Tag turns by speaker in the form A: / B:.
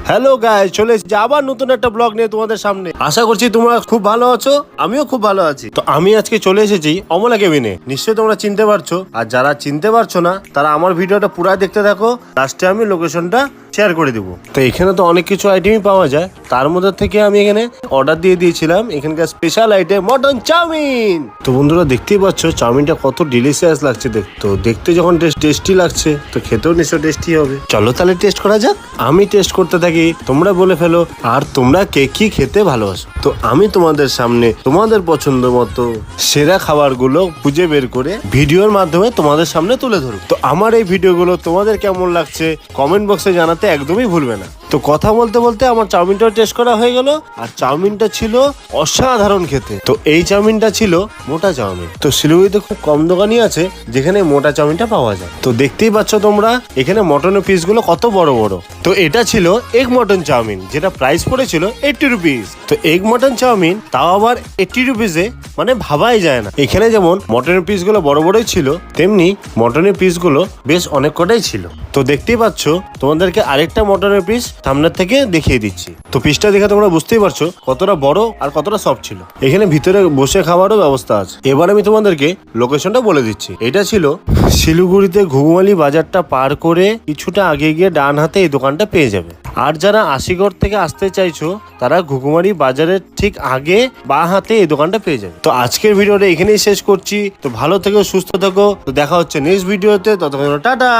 A: Hello guys, চলে এসেছি আবার নতুন একটা ব্লগ নিয়ে তোমাদের সামনে। আশা করছি তোমরা খুব ভালো আছো, আমিও খুব ভালো আছি। তো আমি আজকে চলে এসেছি অমলা কেবিনে। নিশ্চয়ই তোমরা চিনতে পারছো, আর যারা চিনতে পারছো না তারা আমার ভিডিওটা পুরো দেখতে থাকো। লাস্টে আমি লোকেশনটা শেয়ার করে দিব। তো এখানে তো অনেক কিছু আইটেমই পাওয়া যায়, তার মধ্যে থেকে আমি এখানে অর্ডার দিয়ে দিয়েছিলাম এখানকার স্পেশাল আইটেম মটন চাউমিন। তো বন্ধুরা দেখতেই পাচ্ছ চাউমিনটা কত ডিলিশিয়াস লাগছে তো দেখতে যখন টেস্টি লাগছে তো খেতেও নিশ্চয় টেস্টি হবে। চলো তাহলে টেস্ট করা যাক। আমি টেস্ট করতে থাকি, তোমরা বলে ফেলো আর তোমরা কে কি খেতে ভালোবাসো। তো আমি তোমাদের সামনে তোমাদের পছন্দ মতো সেরা খাবারগুলো খুঁজে বের করে ভিডিওর মাধ্যমে তোমাদের সামনে তুলে ধরব। তো আমার এই ভিডিওগুলো তোমাদের কেমন লাগছে কমেন্ট বক্সে জানাতে একদমই ভুলবে না। তো কথা বলতে বলতে আমার চাউমিনটাও টেস্ট করা হয়ে গেল, আর চাউমিনটা ছিল অসাধারণ খেতে। তো এই চাউমিনটা ছিল মোটা চাউমিন। তো শিলিগুড়িতে খুব কম দোকানই আছে যেখানে মোটা চাউমিনটা পাওয়া যায়। তো দেখতেই পাচ্ছ তোমরা এখানে মটনের পিসগুলো কত বড় বড়। তো এটা ছিল এগ মটন চাউমিন, যেটা প্রাইস পড়েছিল 80 রুপিস। তো এগ মটন চাউমিন তাও আবার 80 রুপিসে, মানে ভাবাই যায় না। এখানে যেমন মটনের পিসগুলো বড় বড়ই ছিল, তেমনি মটনের পিসগুলো বেশ অনেক কটাই ছিল। তো দেখতেই পাচ্ছ তোমাদেরকে আরেকটা মটনের পিস সামনের থেকে দেখিয়ে দিচ্ছি। তো পিসটা দেখে তোমরা বুঝতেই পারছো কতটা বড় আর কতটা সফট ছিল। এখানে ভিতরে বসে খাওয়ারও ব্যবস্থা আছে। এবার আমি তোমাদেরকে লোকেশনটা বলে দিচ্ছি। এটা ছিল শিলিগুড়িতে ঘুঘুমালি বাজারটা পার করে কিছুটা আগে গিয়ে ডান হাতে এই দোকানটা পেয়ে যাবে। আর যারা আশিগড় থেকে আসতে চাইছো তারা ঘুঘুমারি বাজারের ঠিক আগে বাঁ হাতে এই দোকানটা পেয়ে যাবে। তো আজকের ভিডিওটা এখানেই শেষ করছি। তো ভালো থেকো, সুস্থ থেকো। তো দেখা হচ্ছে নেক্সট ভিডিওতে, ততক্ষণ টাটা।